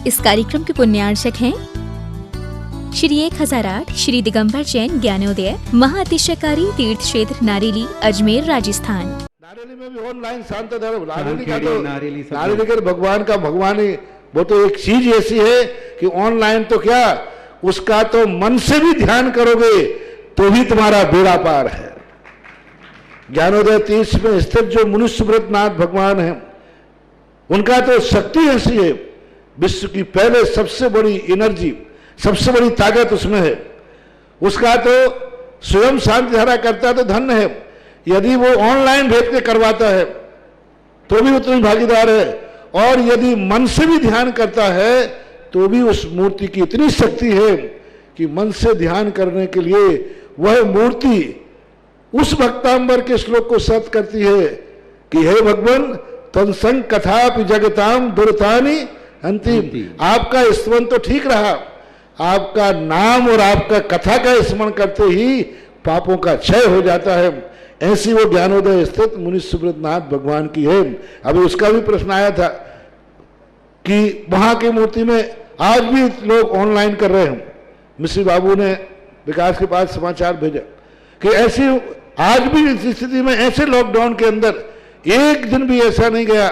इस कार्यक्रम के पुण्यार्चक हैं श्री 1008 श्री दिगंबर जैन ज्ञानोदय महाअतिशयकारी तीर्थ क्षेत्र नारेली अजमेर राजस्थान। नारेली में भी ऑनलाइन शांत धर्म नारेली का भगवान का भगवान ही वो तो एक चीज ऐसी है कि ऑनलाइन तो क्या उसका तो मन से भी ध्यान करोगे तो भी तुम्हारा बेड़ा पार है। ज्ञानोदय तीर्थ में स्थित जो मुनि सुब्रतनाथ भगवान है उनका तो शक्ति ऐसी है, विश्व की पहले सबसे बड़ी एनर्जी सबसे बड़ी ताकत उसमें है। उसका तो स्वयं शांति धारा करता तो धन्य है, यदि वो ऑनलाइन भेज के करवाता है तो भी उतनी भागीदार है, और यदि मन से भी ध्यान करता है तो भी उस मूर्ति की इतनी शक्ति है कि मन से ध्यान करने के लिए वह मूर्ति उस भक्तांबर के श्लोक को सत्य करती है कि हे भगवान तत्संग कथापि जगताम दुर्तानि अंतिम। आपका स्मरण तो ठीक रहा, आपका नाम और आपका कथा का स्मरण करते ही पापों का क्षय हो जाता है। ऐसी वो ज्ञानोदय स्थित मुनि सुब्रतनाथ भगवान की है। अभी उसका भी प्रश्न आया था कि वहां की मूर्ति में आज भी लोग ऑनलाइन कर रहे हैं। मिश्री बाबू ने विकास के पास समाचार भेजा कि ऐसी आज भी इस स्थिति में ऐसे लॉकडाउन के अंदर एक दिन भी ऐसा नहीं गया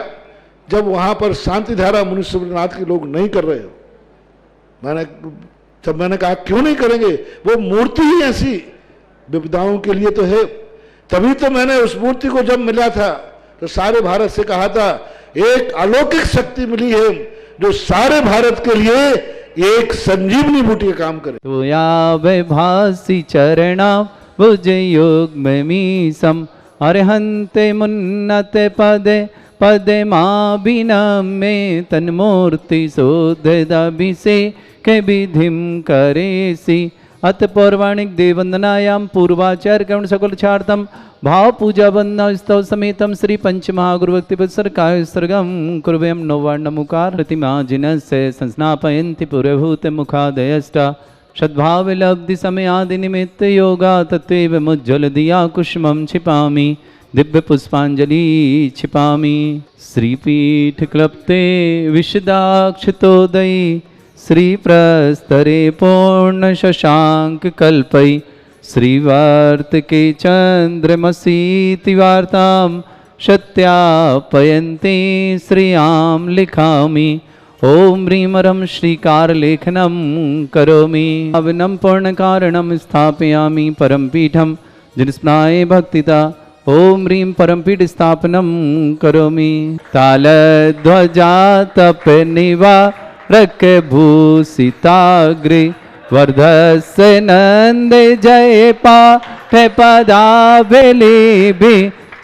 जब वहां पर शांति धारा मुनि सुब्रतनाथ के लोग नहीं कर रहे हो। मैंने कहा क्यों नहीं करेंगे, वो मूर्ति ही ऐसी विपदाओं के लिए तो है। तभी तो मैंने उस मूर्ति को जब मिला था तो सारे भारत से कहा था एक अलौकिक शक्ति मिली है जो सारे भारत के लिए एक संजीवनी बूटी का काम करे। तो या भासी चरणा भुज योग में सम अरहंते मुन्नते पदे पदे माँ बिना में तन्मूर्ति शोधे के विधिम करे सी अत पौर्वाणिक देववंदनायाम पूर्वाचार्य कर्ण सकल छार्थम भाव पूजा वंदना स्तव समेतम श्री पंच महागुरुभक्ति पुस्तकाय सर्गम कुर्वयम नौवर्णमुकार प्रतिमा जिनस्य संस्नापयन्ति पुरभूत मुखादयष्टा सद्भाव लब्धि समय आदि निमित्त योगा तत्व मुज्ज्वल दिया कुष्मं छिपामि दिव्य पुष्पांजलि छिपामि। श्रीपीठ क्लप्ते विशदाक्षतोदयी श्री प्रस्तरे पूर्ण शशांक कल्पई श्रीवार्त के चंद्रमसीति वार्ताम सत्यापयन्ते श्रियाम लिखामि ओम ह्रीमरम श्रीकार लेखनम करोमि अविनम पूर्ण कारणम स्थापयामि परमपीठम जिनस्नाय भक्तिता ओम ह्रीं परमपीठ स्थापनम करोमि तालध्वजा तप निवा रक भूषिताग्रे वर्धस्य नंद जय पाठ पदावली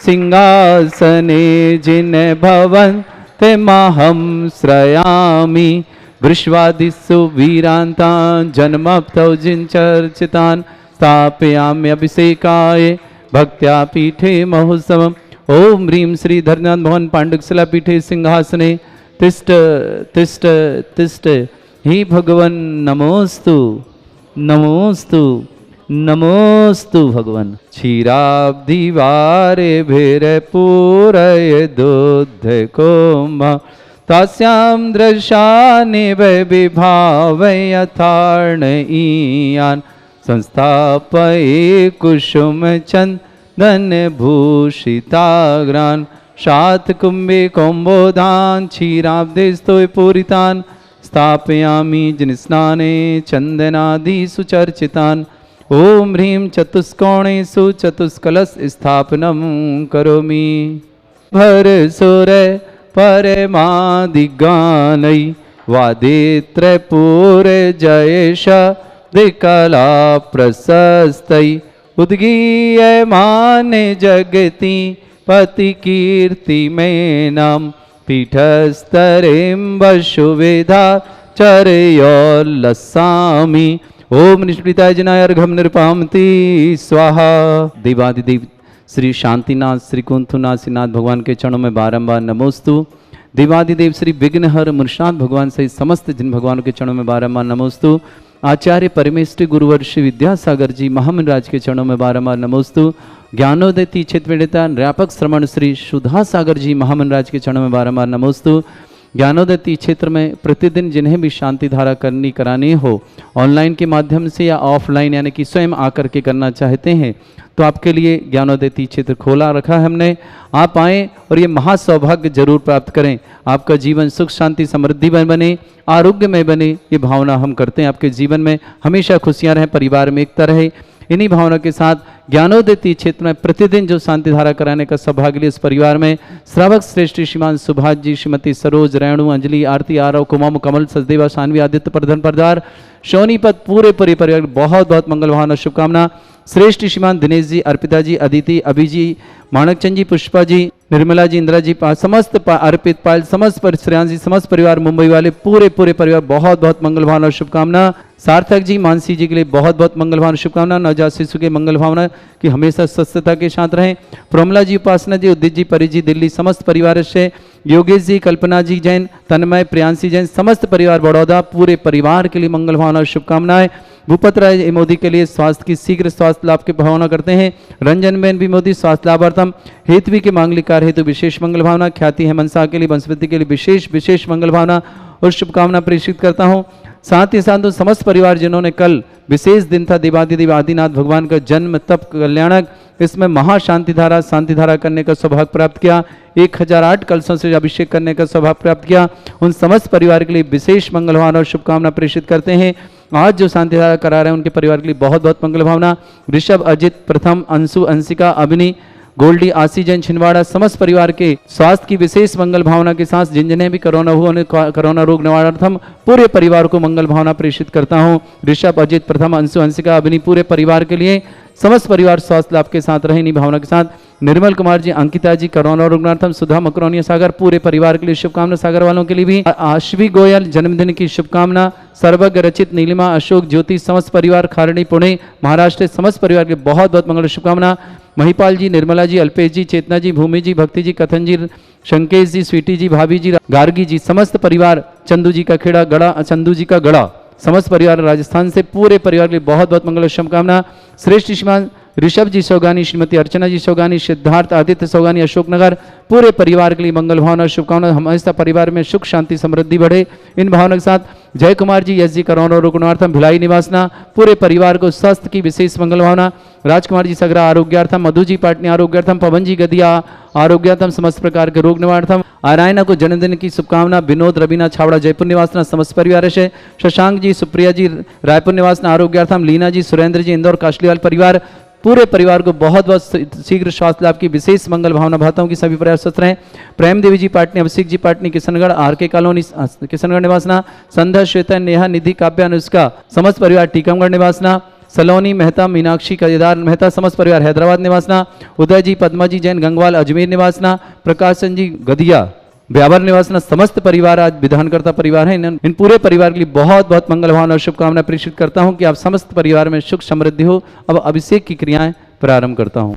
सिंहासने जिन भवन ते माहम श्रयामि वृष्वादिषु वीरांतान् जन्मप्तौ जिन चर्चितान् स्थापयामि अभिषेकाय भक्त्या पीठे महोत्सवम् ओम ह्रीं श्री धर्मनाथ भवन पांडुकशिला पीठे सिंहासने तिष्ठ तिष्ठ तिष्ठ हे भगवन नमोस्तु नमोस्तु नमोस्तु भगवन। क्षीराब्धि वारे भेर पूरय दूध कुंभ तस्यां दृशानि वै विभावय यथार्ण ईयान् संस्थापये कुसुम चंदन भूषिताग्रान् शात कुंभे कौम्बोधान क्षीराब्धे स्तोय पूरितान स्थापयामि जिन स्नाने चंदनादि सुचर्चितान ओम ह्रीं चतुष्कोणेषु चतुष्कलश स्थापनम करोमि भर सुर परमादिगानै वादित्रपूर जयेश दिकला प्रशस्तै उद्गीयमाने जगति पति कीर्ति में नाम पीठस्तरें वशुविधा चरयोल्लसामि ओम निष्प्रीताय जनाय अर्घम निर्पामति स्वाहा। देवादिदेव श्री शांतिनाथ श्री कुंथुनाथनाथ भगवान के चरणों में बारंबार नमोस्तु। देवादिदेव श्री विघ्नहर मुनिनाथ भगवान सहित समस्त जिन भगवानों के चरणों में बारंबार नमोस्तु। आचार्य परमेश्वरी गुरुवर श्री विद्यासागर जी महामंडराज के चरणों में बारंबार नमोस्तु। ज्ञानोदय तीर्थ क्षेत्र व्यापक श्रमण श्री सुधा सागर जी महामंडराज के चरणों में बारंबार नमोस्तु। ज्ञानोदय तीर्थ क्षेत्र में प्रतिदिन जिन्हें भी शांति धारा करानी हो, ऑनलाइन के माध्यम से या ऑफलाइन यानी कि स्वयं आकर के करना चाहते हैं, तो आपके लिए ज्ञानोदय तीर्थ क्षेत्र खोला रखा है हमने। आप आएँ और ये महासौभाग्य जरूर प्राप्त करें। आपका जीवन सुख शांति समृद्धि में बने, आरोग्यमय बने, ये भावना हम करते हैं। आपके जीवन में हमेशा खुशियाँ रहें, परिवार में एकता रहे। इन्हीं भावना के साथ ज्ञानोदय तीर्थ क्षेत्र में प्रतिदिन जो शांति धारा कराने का सौभाग्य इस परिवार में श्रावक श्रेष्ठ श्रीमान सुभाष जी, श्रीमती सरोज, रेणु, अंजलि, आरती, आरव, कुमाम, कमल, सचदेवा, शानवी, आदित्य, प्रधन, परदार, शोनीपत, पूरे परिवार बहुत बहुत मंगल भावना शुभकामना। श्रेष्ठ श्रीमान दिनेश जी, अर्पिता जी, अदिति, अभि जी, माणकचंद जी, पुष्पा जी, निर्मला जी, इंदिरा जी, समस्त अर्पित पाल, समस्त श्रेयांश जी, समस्त परिवार, मुंबई वाले पूरे परिवार बहुत बहुत मंगल भावना शुभकामना। सार्थक जी, मानसी जी के लिए बहुत बहुत मंगल भावना शुभकामना। नवजात शिशु के मंगल भावना कि हमेशा स्वस्थता के साथ रहें। प्रमला जी, उपासना जी, उदित जी, परी जी, दिल्ली, समस्त परिवार से योगेश जी, कल्पना जी जैन, तन्मय, प्रियांशी जैन, समस्त परिवार बड़ौदा, पूरे परिवार के लिए मंगल भावना शुभकामनाएं। भूपत राय मोदी के लिए स्वास्थ्य की शीघ्र स्वास्थ्य लाभ की भावना करते हैं। रंजन बेन भी मोदी स्वास्थ्य लाभार्थम। हेतवी के मांगलिक कार्य हेतु विशेष मंगल भावना। ख्याति हेमंत शाह के लिए वंशवृद्धि के लिए विशेष मंगल भावना और शुभकामना प्रेषित करता हूँ। साथ ही साथ समस्त परिवार जिन्होंने कल विशेष दिन था देवादिदेव आदिनाथ भगवान का जन्म तप कल्याणक, इसमें महाशांति धारा करने का सौभाग्य प्राप्त किया, 1008 कलशों से अभिषेक करने का सौभाग्य प्राप्त किया, उन समस्त परिवार के लिए विशेष मंगल भावना और शुभकामना प्रेषित करते हैं। आज जो शांति धारा करा रहे हैं उनके परिवार के लिए बहुत बहुत मंगल भावना। ऋषभ, अजित, प्रथम, अंशु, अंशिका, अभिनी, गोल्डी, आशी जैन, छिंदवाड़ा, समस्त परिवार के स्वास्थ्य की विशेष मंगल भावना के साथ जिन्हें भी कोरोना हुआ उन्हें कोरोना रोग निवारणार्थम पूरे परिवार को मंगल भावना प्रेषित करता हूं। ऋषभ, अजित, प्रथम, अंशु, अंशिका, अभिनी, पूरे परिवार के लिए समस्त परिवार स्वास्थ्य लाभ के साथ रहे, इन्हीं भावना के साथ। निर्मल कुमार जी, अंकिता जी, कोरोना रोगनार्थम, सुधा, मकरोनिया सागर, पूरे परिवार के लिए शुभकामना। सागर वालों के लिए भी आश्वी गोयल जन्मदिन की शुभकामना। सर्वज्ञ, रचित, नीलिमा, अशोक, ज्योति, समस्त परिवार, खारणी, पुणे, महाराष्ट्र, समस्त परिवार के बहुत बहुत मंगल शुभकामना। महिपाल जी, निर्मला जी, अल्पेश जी, चेतना जी, भूमि जी, भक्ति जी, कथन जी, शंकेश जी, स्वीटी जी, भाभी जी, गार्गी जी, समस्त परिवार, चंदू जी का खेड़ा गड़ा, चंदू जी का गड़ा, समस्त परिवार राजस्थान से पूरे परिवार के लिए बहुत बहुत मंगल शुभकामना। श्रेष्ठ श्रीमान ऋषभ जी सौगानी, श्रीमती अर्चना जी सौगानी, सिद्धार्थ, आदित्य सौगानी, अशोकनगर, पूरे परिवार के लिए मंगल भावना शुभकामना। हमेशा परिवार में सुख शांति समृद्धि बढ़े, इन भावना के साथ। जय कुमार जी, यस जी, कोरोना रोगनार्थम, भिलाई निवासना, पूरे परिवार को स्वास्थ्य की विशेष मंगल भावना। राजकुमार जी सगरा आरोग्यार्थम, मधु जी पाटनी आरोग्यार्थम, पवन जी गदिया आरोग्यार्थम, समस्त प्रकार के रोग निवारणार्थम। आरायना को जन्मदिन की शुभकामना। विनोद, रवीना, छावड़ा, जयपुर निवासना, समस्त परिवार से। शशांक जी, सुप्रिया जी, रायपुर निवासना आरोग्यार्थम। लीना जी, सुरेंद्र जी, इंदौर, काशलीवाल परिवार, पूरे परिवार को बहुत बहुत शीघ्र स्वास्थ्य लाभ की विशेष मंगल भावना भाता हूँ कि सभी परिवार स्वस्थ रहें। प्रेम देवी जी पाटनी, अभिषेक जी पाटनी, किशनगढ़, आर के कॉलोनी, किशनगढ़ निवासना। संध्या, श्वेता, नेहा, निधि, काव्या, अनुष्का, समस्त परिवार टीकमगढ़ निवासना। सलोनी, मेहता, मीनाक्षी, केदार मेहता, समस्त परिवार हैदराबाद निवासना। उदय जी, पद्मा जी जैन, गंगवाल, अजमेर निवासना। प्रकाशन जी गदिया, ब्यावर निवासना, समस्त परिवार आज विधानकर्ता परिवार है। इन पूरे परिवार के लिए बहुत बहुत मंगल भावना और शुभकामना प्रेषित करता हूं कि आप समस्त परिवार में सुख समृद्धि हो। अब अभिषेक की क्रियाएं प्रारंभ करता हूं।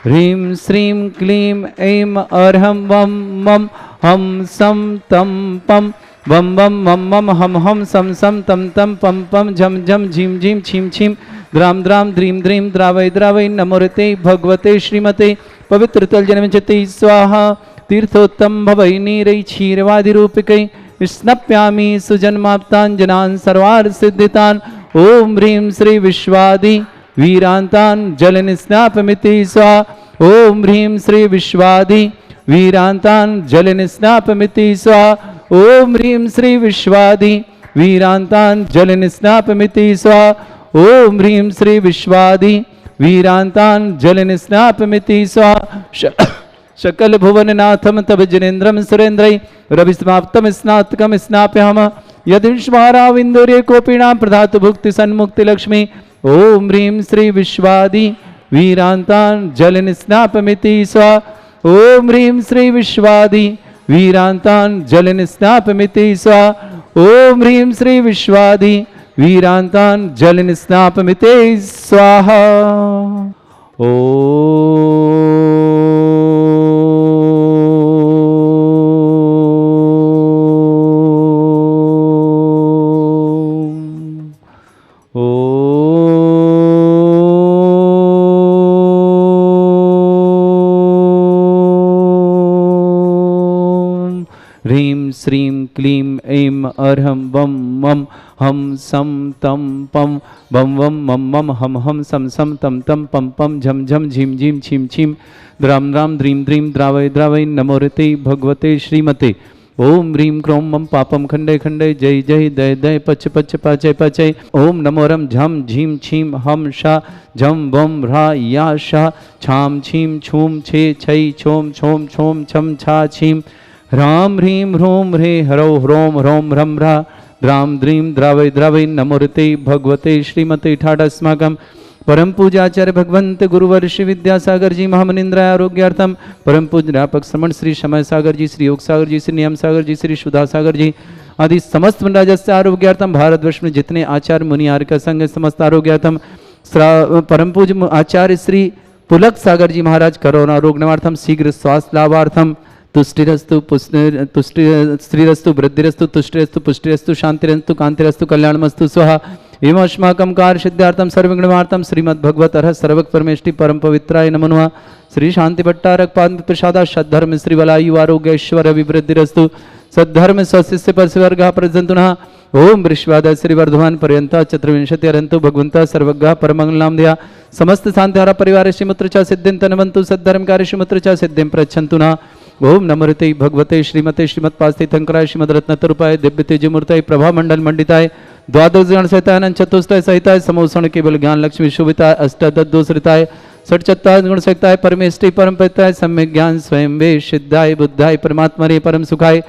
ह्रीं श्रीं क्लीं ऐं अर्हं वं मं हम सम तम पम वम वम मम मम हम हम सम सम तम तम पम पम झम झम झीम झीम छीम छीम द्राम द्राम द्रीम द्रीम द्रावय द्रावय नमोरते भगवते श्रीमते पवित्र तल जन्मचते स्वाहा। तीर्थोत्तम भवै नीरै क्षीरवादि रूपिकै स्नप्यामि सुजन्माप्ताञ्जनान् सर्वार्थ सिद्धितान्। ओम ह्रीं श्री विश्वादि वीरांतान् जल निस्नापमिति स्वाहा। ओम ह्रीं श्री विश्वादि वीरांतान् जल निस्नापमिति स्वाहा। ओम ह्रीं श्री विश्वादि वीरांतान् जल निस्नापमिति स्वाहा। ओम ह्रीं श्री विश्वादि वीरांतान् जल निस्नापमिति स्वाहा। सकल भुवननाथम तब जनेन्द्रम सुरेन्द्रै रवि समाप्तम स्नातकम स्नाप्याम यदिष्माराविंदुर्ये कोपिणां प्रधातु भुक्ति सन्मुक्ति लक्ष्मी। ओम ह्रीं श्री विश्वादि वीरांतान् जल निस्नापमिति स्वाहा। ओम ह्रीं श्री विश्वादि वीरांतान् जल निस्नापमिति स्वाहा। ओम ह्रीं श्री विश्वादि वीरांतान् जल निस्नापमिति स्वाहा। श्रीं क्लीं ऐं अर्हं वं मं हम सम तम पम बम वम मम मम हम हम सम सम तम तम पम पम झम झम झीम झीम छीम छीम द्राम द्राम द्रीम द्रीम द्रावय द्रावय नमोरते भगवते श्रीमते ओम ह्रीं क्रों मम पापम खंडे खंडे जय जय दय दय पच पच पाचय पाचय ओम नमोरम झम झीम छीम हम शा झम वम ह्रा या शा छाम छीम छूम छे छै छोम छोम छोम छम छा छीम ह्रां ह्रीं ह्रूं ह्रे हरौ ह्रों ह्रौं ह्रं ह्रा द्राम द्रीं द्रावय द्रावय नमोरते भगवते श्रीमते ठाडस्माकं परम पूजाचार्य भगवंत गुरुवर श्री विद्यासागर जी महामनिंद्राय आरोग्यार्थम परम पूज्यापक श्रमण श्री समय सागर जी श्री योग सागर जी श्री नियम सागर जी श्री सुधा सागर जी आदि समस्त राजस्य आरोग्यार्थम भारतवर्ष में जितने आचार्य मुनि आर्य संघ समस्त आरोग्यार्थम परम पूज्य आचार्य श्री पुलक सागर जी महाराज कोरोना रोग निवार्थम शीघ्र स्वास्थ्य लाभार्थम तुष्टिरस्तु स्त्रीरस्तु वृद्धिरस्तु तुष्टिरस्तु पुष्टिरस्तु शांतिरस्तु कांतिरस्तु कल्याणमस्तु स्वाहा एवं अस्माकं कार्य सिद्धार्थम सर्वगुणवार्थम श्रीमद्भगवत अर्ह सर्वक परमेष्टि परम पवित्राय नमो नमः श्री शांति भट्टारक पाद प्रसादा सद्धर्म श्री वलायु आरोग्य ऐश्वर्य अभिवृद्धिरस्तु सद्धर्म स्वशिष्य परस्वर्ग प्रजंतुनः ओम वृश्वाद श्री वर्धमान पर्यंत चतुर्विंशति अरंतु भगवंत सर्वज्ञ परमंगलाम दया समस्त शांतिहारा परिवार श्रीमत्र च सिद्धिं तनवन्तु सद्धर्म कार्य श्रीमत्र च सिद्धिं प्रच्छन्तु न ओम नमोरते भगवते श्रीमते श्रीमत्पास्थितंकराय श्रीमद्रत्नतरूपाय दिव्य तेजमूर्ताय प्रभामंडल मंडिताय द्वादश गण सहिताय चतुष्टय सहिताय समोषण केवल ज्ञान लक्ष्मी शोभिताय अष्टदोषरिताय षट्चत्वार गुण सहिताय परमेष्टि परम पिताय सम्यक ज्ञान स्वयं वे सिद्धाय बुद्धाय परमात्मने परम सुखाय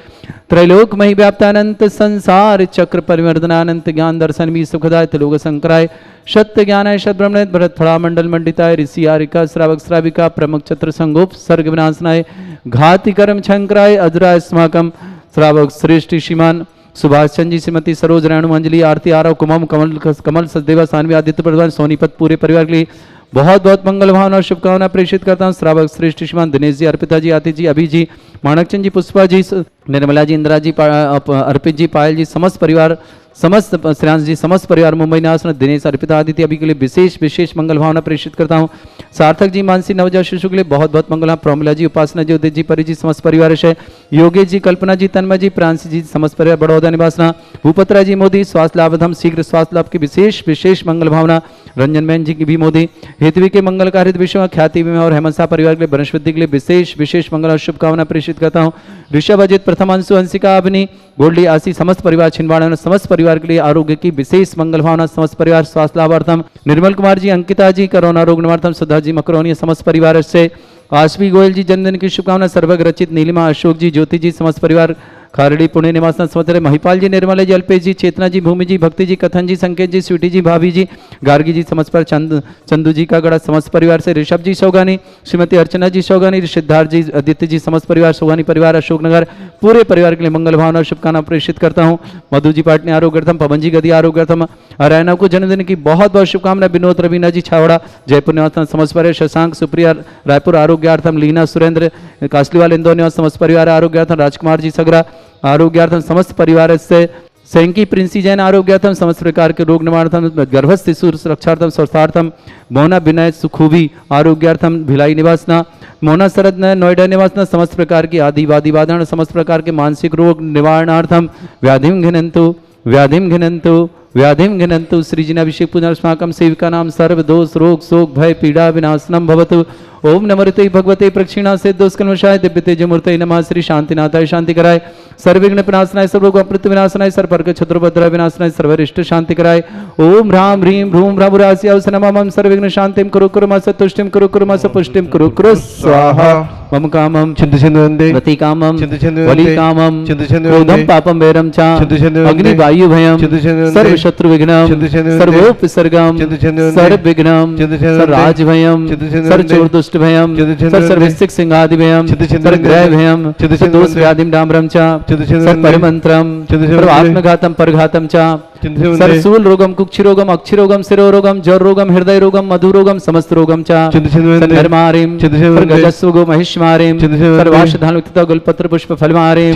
त्रैलोकमयि व्याप्तानंत संसार चक्र परिवर्तनानंत ज्ञान दर्शन भी सुखदाय त्रिलोक संकराय सत्य ज्ञानाय सद्ब्रह्मणे भरत फला मंडल मंडिताय ऋषि आरिका श्रावक श्राविका प्रमुख छत्र संगोप सर्ग विनाशनाय घाति कर्म शंकराय अजराय अस्माकं श्रावक श्रेष्ठ श्रीमान सुभाष चंद जी श्रीमती सरोज रेणु अंजलि आरती आरव कुमम कमल कमल सचदेवा सानवी आदित्य प्रधान सोनीपत पूरे परिवार के लिए बहुत बहुत मंगल भावना और शुभकामना प्रेषित करता हूँ। श्रावक श्रेष्ठ श्रीमान दिनेश जी, अर्पिता जी, आतिश जी, अभी जी, माणकचंद जी, पुष्पा जी, निर्मला जी, इंदिरा जी, अर्पित जी, पायल जी, समस्त परिवार, समस्त श्रेयांश जी, समस्त परिवार मुंबई निवास दिनेश, अर्पिता, आदित्य अभी के लिए विशेष विशेष मंगल भावना प्रेषित करता हूँ। सार्थक जी, मानसी नवजात शिशु के लिए बहुत बहुत मंगल। प्रमिला जी, उपासना जी, उदित जी, परि जी, समस्त परिवार है। योगेश जी, कल्पना जी, तन्मय जी, प्रांसी जी, समस्त परिवार बड़ौदा निवासना। भूपत्रा जी मोदी, स्वास्थ्य लाभधम शीघ्र स्वास्थ्य लाभ की विशेष विशेष मंगल भावना। रंजन बहन जी की भी मोदी, हेतवी के मंगल कार्य विश्व ख्याति में और हेमंत शाह परिवार के लिए वनस्पति के लिए विशेष विशेष मंगल और शुभकामना प्रेषित करता हूँ। ऋषभ, अजित, प्रथमांशु, अंशिका, अवनी, गोल्डी, आशी, समस्त परिवार छिंदवाड़ा, समस्त परिवार के लिए आरोग्य की विशेष मंगल भावना। समस्त परिवार स्वास्थ्य लाभार्थम। निर्मल कुमार जी, अंकिता जी, कोरोना रोग निवार्थम। सुधा जी, मकरोनी, समस्त परिवार से। आशवी गोयल जी, जन्मदिन की शुभकामना। सर्वग रचित, नीलिमा, अशोक जी, ज्योति जी, समस्त परिवार खारड़ी पुणे निवासना समस्त। महिपाल जी, निर्मला जी, अल्पेश जी, चेतना जी, भूमि जी, भक्ति जी, कथन जी, संकेत जी, स्वीटी जी, भाभी जी, गार्गी जी, समस्त पर चंदू जी का गड़ा समस्त परिवार से। ऋषभ जी सौगानी, श्रीमती अर्चना जी सौगानी, सिद्धार्थ जी, आदित्य जी, समस्त परिवार सौगानी परिवार, अशोकनगर पूरे परिवार के लिए मंगल भावना और शुभकामना प्रेषित करता हूँ। मधु जी पाटनी आरोग्यर्थम, पवन जी गदी आरोग्यर्थम। रैना को जन्मदिन की बहुत बहुत शुभकामना। विनोद, रवीना जी छावड़ा, जयपुर निवास समस्त परिवार। शशांक, सुप्रिया रायपुर आरोग्यार्थम। लीना, सुरेंद्र कासलीवाल इंदौर निवास समस्त परिवार आरोग्यार्थम। राजकुमार जी सगरा आरोग्यार्थम समस्त परिवार से। सैंकी, प्रिंसी जैन आरोग्यार्थम। समस्त प्रकार के रोग निवारणार्थम, गर्भस्थ शिशु रक्षार्थम स्वस्थार्थम। मोना विनय सुखूबी आरोग्यार्थम, भिलाई निवासना। मोना शरद नोएडा निवासना। समस्त प्रकार की आदि वादी वादन, समस्त प्रकार के मानसिक रोग निवारणार्थम। व्याधिम घिनंतु व्याधिम घिनंतु व्याधिम घिनंतु। श्रीजिनाभिषेक पुनर्स्माकम सेविका नाम सर्व दोष रोग शोक भय पीड़ा विनाशनम भवतु। ओम नमोते भगवते प्रक्षिणा से दोषकल्मषाय दिव्य तेजमूर्ते नमः। श्री शांतिनाथाय शांति कराय, सर्वविघ्न विनाशनाय, सर्वरोग अप्रत विनाशनाय, सर्वपर्क छत्रोपद्रव विनाशनाय, सर्वरिष्ट शांति कराय। ओम ह्रां ह्रीं भ्रूं भ्रामुरास्याव नमः। सर्वविघ्न शांतिं कुरु कुरु मा सतुष्टिं कुरु कुरु मा सपुष्टिं कुरु कुरु स्वाहा। मम कामं चिन्तयन्ते गति कामं चिन्तयन्ते वली कामं चिन्तयन्ते क्रोधं पापं वैरं च चिन्तयन्ते अग्नि वायु भयं चिन्तयन्ते सर्व शत्रु विघ्नं चिन्तयन्ते सर्वोपसर्गं चिन्तयन्ते सर्व विघ्नं चिन्तयन्ते सर्व राज भयं चिन्तयन्ते सर्व चोर दुष्ट भयं चिन्तयन्ते सर्व सर्वसिक सिंहादि भयं चिन्तयन्ते सर्व ग्रह भयं चिन्तयन्ते सर्व दोष व्याधिं डाम्रं च चिन्तयन्ते सर्व परिमन्त्रं चिन्तयन्ते सर्व आत्मघातं परघातं च चिंतसे सरसूल रोगम कुक्षि रोगम अक्षि रोगम शिरो रोगम जर रोगम हृदय रोगम मधु रोगम समस्त रोगम चा धर्मारिम गजस्वगो महिष्मारिम सर्वाश धानुक्ता गुलपत्र पुष्प फलमारिम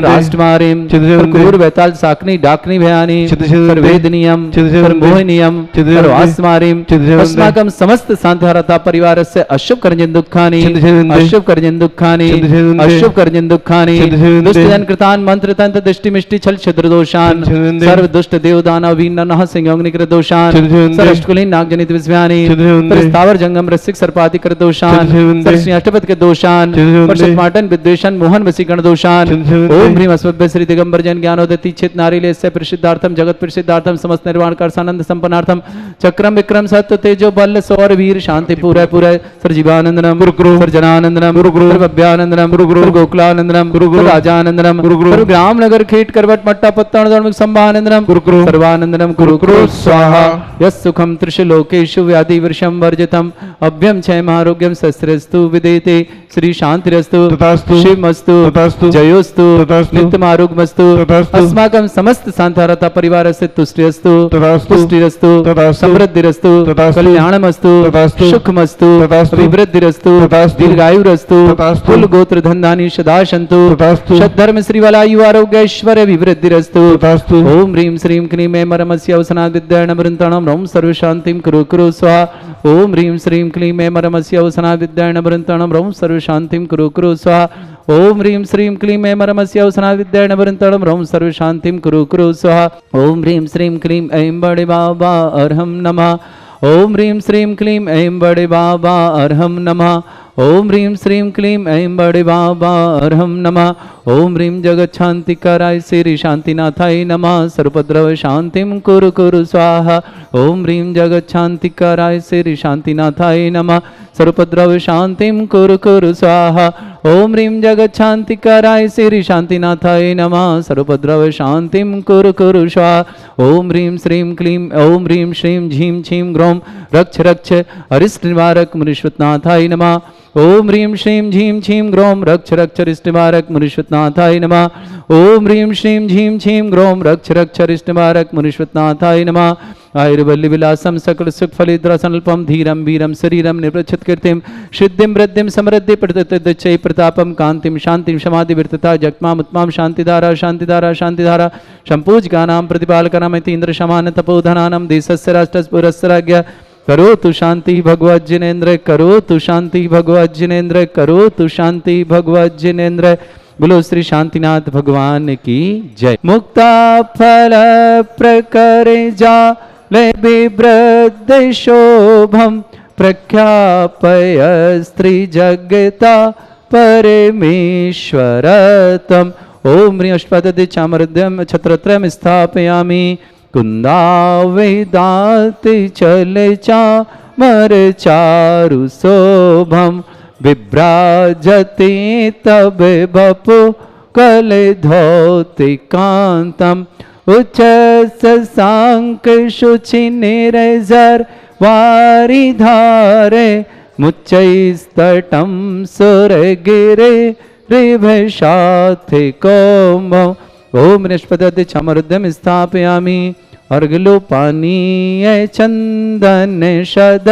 राष्ट्रमारिम कूर वैताल साकनी डाकनी भयानी वेदनियम मोहिनियम वासमारिम अस्माकं समस्त सांध्यारता परिवार से अशुभ कर्जन दुखानि अशुभ कर्जन दुखानि अशुभ कर्जन दुखानि दुष्ट जन कृतान मंत्र तंत्र दृष्टि मिष्टि छल छिद्र दोषान सर्व दुष्ट देव दानव वीन नरः संयोगनि कृत दोषान सरष्टकुलीन नाग जनित विस्व्यानि परिस्थावर जंगम रसिक सर्पाति कृत दोषान सरस्वती अष्टपद के दोषान परशुत माटन विद्वेषण मोहन वसीकरण दोषान ओम ह्रीम अस्मभ्य श्री दिगंबर जन ज्ञानोदति चित नारीले से प्रसिद्धार्थम जगत प्रसिद्धार्थम समस्त निर्वाण कर सानंद संपन्नार्थम चक्रम विक्रम सत्य तेजो बल सौर वीर शांति पूरा पूरा सर जीवानंदनम सर जनानंदनम सर भव्यानंदनम सर गोकुलानंदनम सर राजानंदनम सर ग्राम नगर खेट करवट मट्टा पत्तन धर्म संभानंदनम सर्वानंदनम कुरु स्वाहा यस् सुखम त्रिशलोकेषु व्याधि वर्षम वर्जितम अभ्यम क्षयम आरोग्यम शस्त्रस्तु विदेते श्री शांतिरस्तु शिवमस्तु जयोस्तु नित्यम आरोग्यमस्तु अस्माकं समस्त सांतारता परिवार से तुष्टिरस्तु पुष्टिरस्तु समृद्धिरस्तु कल्याणमस्तु सुखमस्तु अभिवृद्धिरस्तु दीर्घायुरस्तु कुल गोत्र धन्धानि सदा सन्तु सद्धर्म श्रीवलायु आरोग्य ऐश्वर्य अभिवृद्धिरस्तु ओम ह्रीं श्रीं क्लीं ऐं मरमस्य अवसनाद् विद्यार्णवृन्ताणं रौं सर्वशान्तिं कुरु स्वाहा ओम ह्रीं श्रीं क्लीं ऐं मरमस्य अवसनाद् विद्यार्णवृन्ताणं रौं सर्वशान्तिं कुरु स्वाहा ओम ह्रीं श्रीं क्लीं ऐं मरमस्य अवसनाद् विद्यार्णवृन्ताणं रौं सर्वशान्तिं कुरु स्वाहा ओम ह्रीं श्रीं क्लीं ऐं बड़े बाबा अर्हं नमः ओम ह्रीं श्रीं क्लीं ऐं बड़े बाबा अर्हं नमः ओम ह्रीं श्रीं क्लीं ऐं बड़े बाबा अर्हं नमः ओम ह्रीं जगत शांतिकाराय श्री शांतिनाथाय नमः सर्वोपद्रव शांतिं कुरु स्वाहा ओम ह्रीं जगत शांतिकाराय श्री शांतिनाथाय नमः सर्वोपद्रव शांतिं कुरु स्वाहा ओम ह्रीं जगत शांतिकाराय श्री शांतिनाथाय नमः सर्वोपद्रव शांतिं कुरु स्वाहा ओम ह्रीं श्रीं क्लीं ओम ह्रीं श्रीं झीं छीं ग्रौं रक्ष अरिष्ट निवारक मुनीश्वरनाथाय नमः ओम ह्रीं श्रीं झीं छीं ग्रौं रक्ष अरिष्ट निवारक मुनीश्वरनाथाय नमः ओम ह्रीं श्रीं झीं छीं ग्रौं रक्ष अरिष्ट निवारक मुनीश्वरनाथाय नमः आयुर्वल्ली विलासम सकल सुख फलिद्रसनल्पम धीरम वीरम शरीरम निर्वृच्छत कीर्तिम सिद्धिं वृद्धिं समृद्धि प्रततच्चै प्रतापम कांतिम शांतिम समाधि विरतता जगमाम उत्माम शांतिधारा संपूज्यकानां प्रतिपालकानां इन्द्र शमान तपोधनानां देशस्य राष्ट्रस्य पुरस्य राज्ञ करोतु शांति भगवत जिनेन्द्र करोतु शांति भगवत जिनेन्द्र करोतु शांति भगवत जिनेन्द्र बोलो श्री शांतिनाथ भगवान की जय। मुक्ता फल प्रकरे जा ले बिभ्रद शोभम प्रख्यापय स्त्री जगता परमेश्वरतम ओम ह्रीं अष्टपद चामरद्यम छत्रत्रयम् स्थापयामि कुंदा वेदाति चले चामर चारु शोभम विभ्राजते तब बपु कले धोति कांतम उच्च सांक शुचि निरजर वारिधारे मुच्चैस्तटं सुरगिरे रिभशाथे कोम ओम निष्पदति छमरुद्यम स्थापयामि अर्घलो पानीय चंदन शद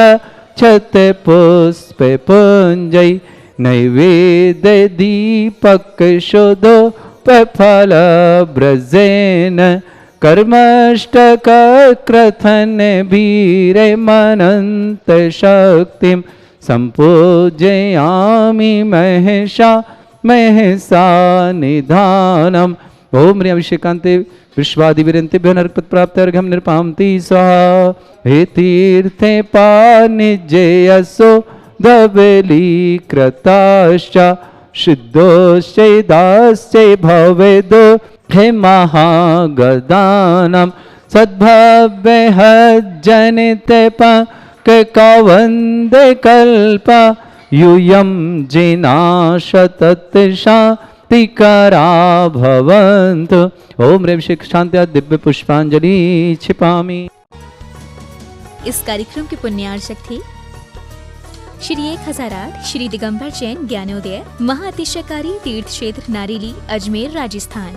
छत पुष्प पुंजय नैवेद्य दीपक शुद्धो फल ब्रजेन कर्मष्टक क्रथन वीर मनंत शक्तिम संपूजयामि महसा निधानम ओम ह्रीं अभिषेकांते विश्वादि विरंतिभ्यो नरपत प्राप्त अर्घ्यं निर्पामति स्वाहा हे तीर्थे पानिजयसो धबलीकृताश्च सिद्धोश्च भवेदो हे महागदानं सद्भव्यहज्जनिते पकवन्दे कल्प यूयं जिनाशतत्शा तिकरा भवन्तु ओम ह्रीं शांत्या दिव्य पुष्पांजलि छिपामि। इस कार्यक्रम के पुण्यार्चक थे श्री 1008 श्री दिगंबर जैन ज्ञानोदय महाअतिशयकारी तीर्थ क्षेत्र नारेली अजमेर राजस्थान।